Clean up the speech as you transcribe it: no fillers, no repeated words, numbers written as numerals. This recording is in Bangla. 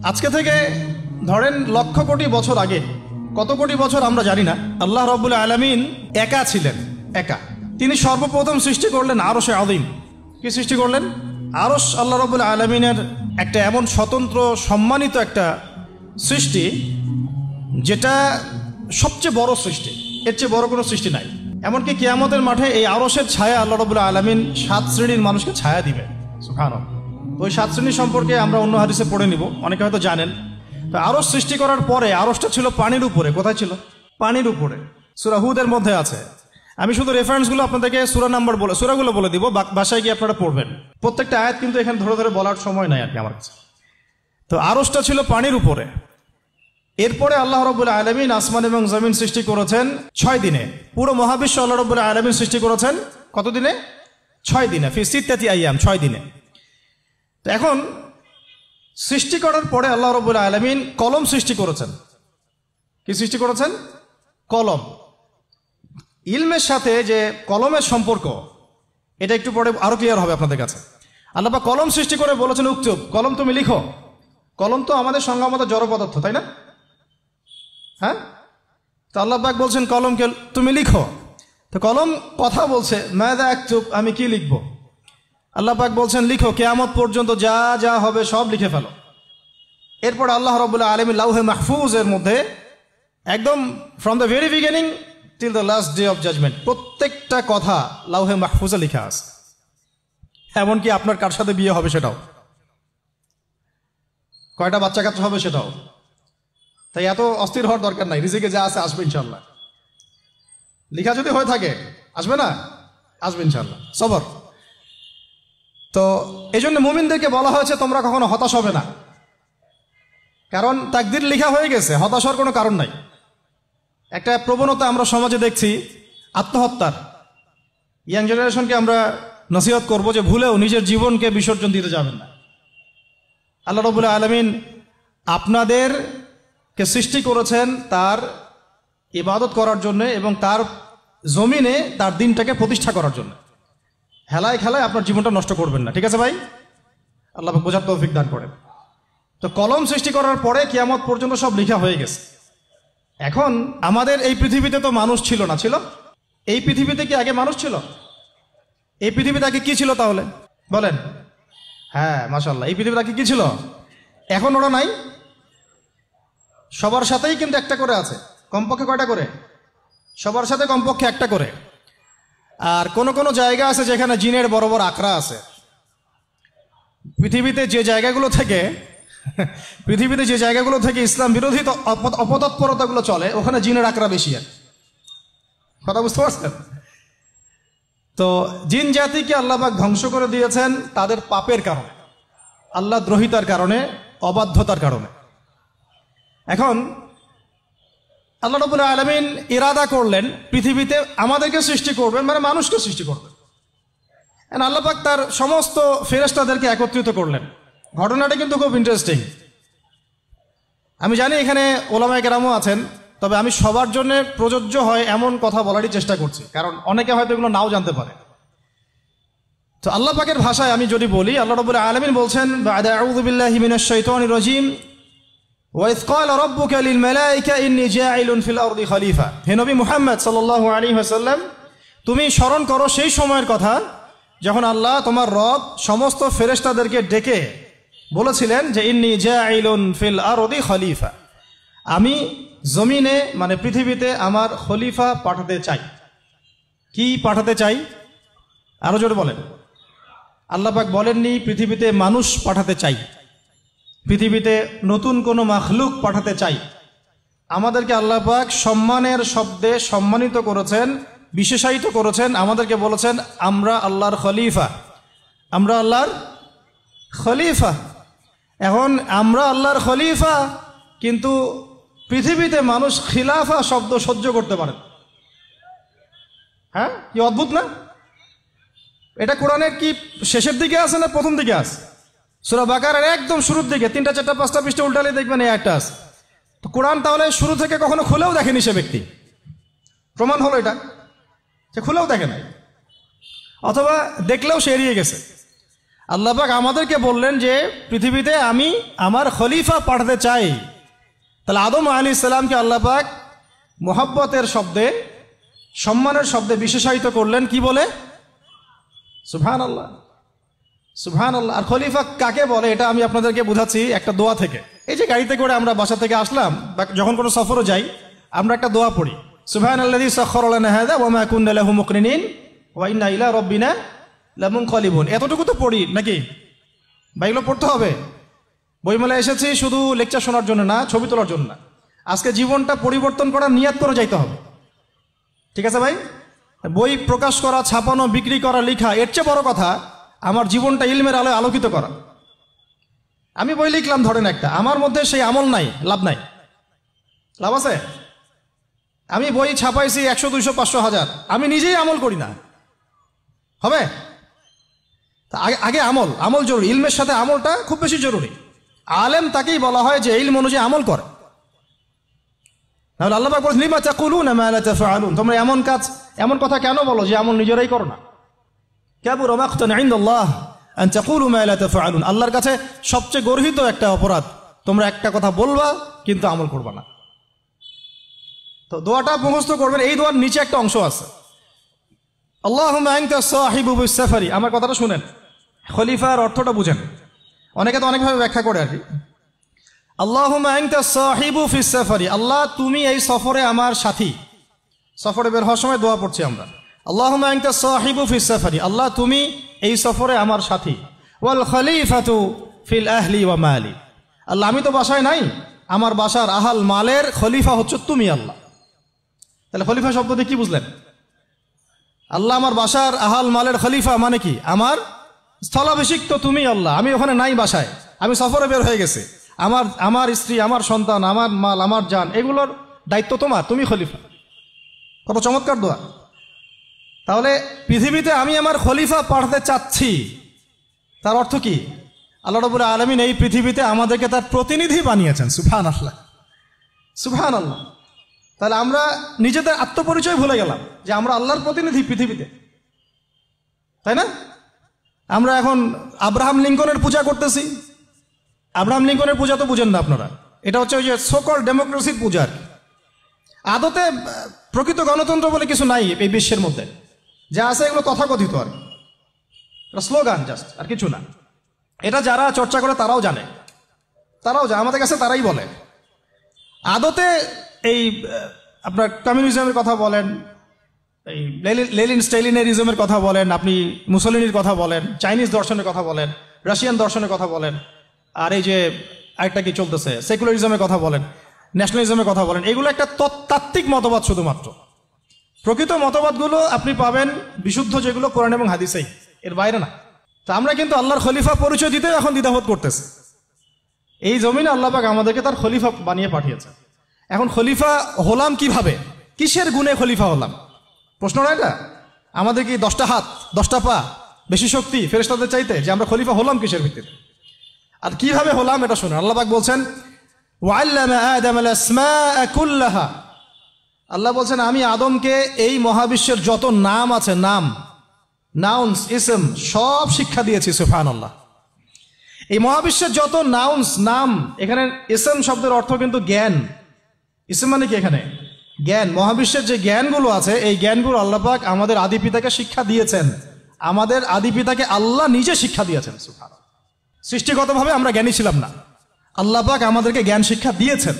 আজকে থেকে ধরেন লক্ষ কোটি বছর আগে, কত কোটি বছর আমরা জানি না, আল্লাহ রাব্বুল আলামিন একা ছিলেন, একা। তিনি সর্বপ্রথম সৃষ্টি করলেন আরশে আযীম। কি সৃষ্টি করলেন? আরশ আল্লাহ রাব্বুল আলামিনের একটা এমন স্বতন্ত্র সম্মানিত একটা সৃষ্টি, যেটা সবচেয়ে বড় সৃষ্টি, এর চেয়ে বড় কোনো সৃষ্টি নাই। এমনকি কিয়ামতের মাঠে এই আরশের ছায়া আল্লাহ রাব্বুল আলামিন 7 শ্রেণীর মানুষকে ছায়া দিবে। সুবহানাল্লাহ। ওই 7 শ্রেণী সম্পর্কে আমরা অন্য হাদিসে পড়ে নিব, অনেকে হয়তো জানেন। তো আরশ সৃষ্টি করার পরে আরশটা ছিল পানির উপরে। কোথায় ছিল? পানির উপরে। সূরা হুদের মধ্যে আছে। আমি শুধু রেফারেন্সগুলো আপনাদেরকে সূরাগুলো বলে দিব, বাসায় গিয়ে আপনারা পড়বেন। প্রত্যেকটা আয়াত কিন্তু এখানে ধরে ধরে বলার সময় নাই আর কি আমার কাছে। তো আরশটা ছিল পানির উপরে। এরপরে আল্লাহ রাব্বুল আলামিন আসমান এবং জমিন সৃষ্টি করেছেন 6 দিনে। পুরো মহাবিশ্ব আল্লাহ রাব্বুল আলামিন সৃষ্টি করেছেন কত দিনে? 6 দিনে। ফি সিত্তাতি আইয়াম, 6 দিনে। তো এখন সৃষ্টি করার পরে আল্লাহ রাব্বুল আলামিন কলম সৃষ্টি করেছেন। কি সৃষ্টি করেছেন? কলম। ইলমের সাথে যে কলমের সম্পর্ক, এটা একটু পরে আরো ক্লিয়ার হবে আপনাদের কাছে। আল্লাহ পাক কলম সৃষ্টি করে বলেছেন, উকতুব, কলম তুমি লিখো। কলম তো আমাদের সংজ্ঞা মতো জড় পদার্থ, তাই না? হ্যাঁ। তো আল্লাহ পাক বলছেন কলমকে তুমি লিখো। তো কলম কথা বলছে, মাযা আকতুব, আমি কি লিখব? আল্লাহ পাক বলছেন লিখো, কিয়ামত পর্যন্ত যা যা হবে সব লিখে ফেলো। এরপর আল্লাহ রাব্বুল আলামিন লাউহে মাহফুজের মধ্যে একদম from the very beginning till the last day of judgement প্রত্যেকটা কথা লাউহে মাহফুজে লেখা আছে। এমনকি আপনার কার সাথে বিয়ে হবে সেটাও, কয়টা বাচ্চা কাচ্চা হবে সেটাও। তাই এত অস্থির হওয়ার দরকার নাই, রিজিকে যা আছে আসবে ইনশাল্লাহ। লেখা যদি হয়ে থাকে আসবে না? আসবে ইনশাল্লাহ, সবর। তো এই জন্য মুমিনদেরকে বলা হয়েছে তোমরা কখনো হতাশ হবে না, কারণ তাকদির লেখা হয়ে গেছে, হতাশ হওয়ার কোনো কারণ নাই। একটা প্রবণতা আমরা সমাজে দেখছি আত্মহত্যার। ইয়াং জেনারেশনকে আমরা নসিহত করব যে ভুলেও নিজের জীবনকে বিসর্জন দিতে যাবেন না। আল্লাহ রাব্বুল আলামিন আপনাদেরকে সৃষ্টি করেছেন তার ইবাদত করার জন্য এবং তার জমিনে তার দিনটাকে প্রতিষ্ঠা করার জন্য। হেলায় খেলায় আপনার জীবনটা নষ্ট করবেন না, ঠিক আছে ভাই? আল্লাহ পাক বোঝার তৌফিক দান করেন। তো কলম সৃষ্টি করার পরে কিয়ামত পর্যন্ত সব লেখা হয়ে গেছে। এখন আমাদের এই পৃথিবীতে তো মানুষ ছিল না, ছিল? এই পৃথিবীতে কি আগে মানুষ ছিল? এই পৃথিবীতে আগে কি ছিল তাহলে বলেন? হ্যাঁ, মাশাআল্লাহ। এই পৃথিবীতে আগে কি ছিল? এখন ওরা নাই? সবার সাথেই কিন্তু একটা করে আছে। কমপক্ষে কয়টা করে? সবার সাথে কমপক্ষে একটা করে। আর কোন কোন জায়গা আছে যেখানে জিনের বড় বড় আকড়া আছে। পৃথিবীতে যে জায়গাগুলো থেকে ইসলাম বিরোধী অপতৎপরতাগুলো চলে, ওখানে জিনের আকড়া বেশি। আর কথা বুঝতে পারছেন? তো জিন জাতিকে আল্লাহ পাক ধ্বংস করে দিয়েছেন তাদের পাপের কারণে, আল্লাহ দ্রোহিতার কারণে, অবাধ্যতার কারণে। এখন আল্লাহ রাব্বুল আলামিন ইরাদা করলেন পৃথিবীতে আমাদেরকে সৃষ্টি করবেন, মানে মানুষকে সৃষ্টি করবেন। আল্লাহ পাক তার সমস্ত ফেরেশতাদেরকে একত্রিত করলেন। ঘটনাটা কিন্তু খুব ইন্টারেস্টিং। আমি জানি এখানে ওলামায়ে কেরামও আছেন, তবে আমি সবার জন্য প্রযোজ্য হয় এমন কথা বলারই চেষ্টা করছি, কারণ অনেকে হয়তো এগুলো নাও জানতে পারে। তো আল্লাহ পাকের ভাষায় আমি যদি বলি, আল্লাহ রাব্বুল আলামিন বলছেন, বা'দা আউযু বিল্লাহি মিনাশ শাইতানির রাজীম, ওয়া ইয ক্বালা রাব্বুকা লিল মালায়েকা ইন্নী জাঈলুন ফিল আরদি খলিফা। হে নবী মুহাম্মদ সাল্লাল্লাহু আলাইহি ওয়াসাল্লাম, তুমি স্মরণ করো সেই সময়ের কথা যখন আল্লাহ তোমার রব সমস্ত ফেরেশতাদেরকে ডেকে বলেছিলেন যে ইন্নী জাঈলুন ফিল আরদি খলিফা, আমি জমিনে মানে পৃথিবীতে আমার খলিফা পাঠাতে চাই। কি পাঠাতে চাই? আরো জোরে বলেন। আল্লাহ পাক বলেননি পৃথিবীতে মানুষ পাঠাতে চাই, পৃথিবীতে নতুন কোনো মাখলুক পাঠাতে চাই। আমাদেরকে আল্লাহ পাক সম্মানের শব্দে সম্মানিত করেছেন, বিশেষায়িত করেছেন। আমাদেরকে বলেছেন আমরা আল্লাহর খলিফা, আমরা আল্লাহর খলিফা। এখন আমরা আল্লাহর খলিফা, কিন্তু পৃথিবীতে মানুষ খিলাফা শব্দ সহ্য করতে পারে। হ্যাঁ, কি অদ্ভুত না? এটা কোরআনের কি শেষের দিকে আছে না প্রথম দিকে আছে? সূরা বাকারার একদম শুরুর দিকে 3, 4, 5টা পৃষ্ঠা উল্টালে দেখবেন এই একটা আছে। তো কোরআন তাহলে শুরু থেকে কখনো খুলেও দেখেনি সে ব্যক্তি। প্রমাণ হলো এটা যে খুলেও দেখে নাই, অথবা দেখলেও সে এড়িয়ে গেছে। আল্লাহ পাক আমাদেরকে বললেন যে পৃথিবীতে আমি আমার খলিফা পাঠাতে চাই। তাহলে আদম আলাইহিস সালামকে আল্লাহ পাক মোহাব্বতের শব্দে, সম্মানের শব্দে বিশেষায়িত করলেন কি বলে? সুবহানাল্লাহ, সুবহানাল্লাহ। আর খলিফা কাকে বলে এটা আমি আপনাদেরকে বোঝাচ্ছি একটা দোয়া থেকে। এই যে গাড়িতে করে আমরা বাসা থেকে আসলাম বা যখন কোনো সফরও যাই, আমরা একটা দোয়া পড়ি, সুবহানাল্লাযী সাখখারা লানা হাযা ওয়া মা কুন্না লাহু মুকরিনিন ওয়া ইন্না ইলা রাব্বিনা লামুনকালিবুন। এতটুকু তো পড়ি নাকি? বা এগুলো পড়তে হবে? বইমেলায় এসেছি শুধু লেকচার শোনার জন্য না, ছবি তোলার জন্য না। আজকে জীবনটা পরিবর্তন করার নিয়াত করে যাইতে হবে। ঠিক আছে ভাই? বই প্রকাশ করা, ছাপানো, বিক্রি করা, লেখা, এর চেয়ে বড় কথা আমার জীবনটা ইলমের আলোয় আলোকিত করা। আমি বই লিখলাম ধরেন একটা, আমার মধ্যে সেই আমল নাই, লাভ নাই। লাভ আছে? আমি বই ছাপাইছি 100, 200, 500, 1000, আমি নিজেই আমল করি না, হবে? আগে আমল, আমল জরুরি। ইলমের সাথে আমলটা খুব বেশি জরুরি। আলেম তাকেই বলা হয় যে ইলম অনুযায়ী আমল করে। তাহলে আল্লাহ পাক বলেন লিমা তাকুলুনা মা লা তাফআলুন, তোমরা এমন কাজ, এমন কথা কেন বলো যে আমল নিজেরাই করো না? কাবুরা মাকতান ইনদাল্লাহ আন তাকুলু মা লা তাফআলুন, আল্লাহর কাছে সবচেয়ে গর্হিত একটা অপরাধ, তোমরা একটা কথা বলবা কিন্তু আমল করবা না। তো দোয়াটা মুখস্থ করবেন। এই দোয়ার নিচে একটা অংশ আছে, আল্লাহুম্মা আনতা সাহিবু বিস সাফারি। আমার কথাটা শুনেন, খলিফার অর্থটা বুঝেন। অনেকে তো অনেকভাবে ব্যাখ্যা করে আর কি। আল্লাহুম্মা আনতা সাহিবু ফিস সাফারি, আল্লাহ তুমি এই সফরে আমার সাথী। সফরে বের হওয়ার সময় দোয়া পড়ছি আমরা, আল্লাহুম্মা আনতা সাহিবু ফিস সাফারি, আল্লাহ তুমি এই সফরে আমার সাথী। ওয়াল খলিফাতু ফিল আহলি ওয়া মালি, আল্লাহ আমি তো বাসায় নাই, আমার বাসার আহাল মালের খলিফা হচ্ছে তুমি আল্লাহ। তাহলে খলিফা শব্দ দিয়ে কি বুঝলেন? আল্লাহ আমার বাসার আহাল মালের খলিফা মানে কি? আমার স্থলাভিষিক্ত তুমি আল্লাহ। আমি ওখানে নাই বাসায়, আমি সফরে বের হয়ে গেছি, আমার স্ত্রী, আমার সন্তান, আমার মাল, আমার জান, এগুলোর দায়িত্ব তোমার, তুমি খলিফা। কত চমৎকার দোয়া। তাহলে পৃথিবীতে আমি আমার খলিফা পাঠাতে চাচ্ছি, তার অর্থ কি? আল্লাহ রাব্বুল আলামিন এই পৃথিবীতে আমাদেরকে তার প্রতিনিধি বানিয়েছেন। সুবহানাল্লাহ, সুবহানাল্লাহ। তাহলে আমরা নিজেদের আত্মপরিচয় ভুলে গেলাম যে আমরা আল্লাহর প্রতিনিধি পৃথিবীতে, তাই না? আমরা এখন আব্রাহাম লিঙ্কনের পূজা করতেছি। আব্রাহাম লিঙ্কনের পূজা তো বুঝেন না আপনারা, এটা হচ্ছে ওই যে সোকল ডেমোক্রেসির পূজা। আদতে প্রকৃত গণতন্ত্র বলে কিছু নাই এই বিশ্বের মধ্যে, যা আছে এগুলো তথাকথিত আর স্লোগান, জাস্ট, আর কিছু না। এটা যারা চর্চা করে তারাও জানে, আমাদের কাছে তারাই বলে। আদতে এই আপনার কমিউনিজমের কথা বলেন, এই লেনিন স্টেলিনারিজমের কথা বলেন, আপনি মুসলিনির কথা বলেন, চাইনিজ দর্শনের কথা বলেন, রাশিয়ান দর্শনের কথা বলেন, আর এই যে আরেকটা কি চলতেছে সেকুলারিজমের কথা বলেন, ন্যাশনালিজমের কথা বলেন, এগুলো একটা তাত্ত্বিক মতবাদ শুধুমাত্র। প্রকৃত মতবাদগুলো আপনি পাবেন বিশুদ্ধ যেগুলো কোরআন এবং হাদিসেই, এর বাইরে না। তো আমরা কিন্তু আল্লাহর খলিফা পরিচয় দিতে এখন দ্বিধাবোধ করতেছি। এই জমিনে আল্লাহ পাক আমাদেরকে তার খলিফা বানিয়ে পাঠিয়েছে। এখন খলিফা হলাম কিভাবে? কিসের গুণে খলিফা হলাম? প্রশ্ন না এটা? আমাদের কি 10টা হাত, 10টা পা, বেশি শক্তি ফেরেশতাদের চাইতে, যে আমরা খলিফা হলাম কিসের ভিত্তিতে আর কিভাবে হলাম এটা শুনুন। আল্লাহ পাক বলছেন ওয়াল্লামা আদামাল আসমাআ কুল্লাহা, আল্লাহ বলছেন আমি আদমকে এই মহাবিশ্বের যত নাম আছে, নাউন্স, ইসম, সব শিক্ষা দিয়েছি। সুবহানাল্লাহ। এই মহাবিশ্বের যত নাউন্স, নাম, এখানে ইসম শব্দের অর্থ কিন্তু জ্ঞান। ইসম মানে কি? এখানে জ্ঞান। মহাবিশ্বের যে জ্ঞানগুলো আছে এই জ্ঞানগুলো আল্লাহ পাক আমাদের আদি পিতাকে শিক্ষা দিয়েছেন। আমাদের আদি পিতাকে আল্লাহ নিজে শিক্ষা দিয়েছেন। সুবহানাল্লাহ। সৃষ্টিগতভাবে আমরা জ্ঞানী ছিলাম না, আল্লাহ পাক আমাদেরকে জ্ঞান শিক্ষা দিয়েছেন।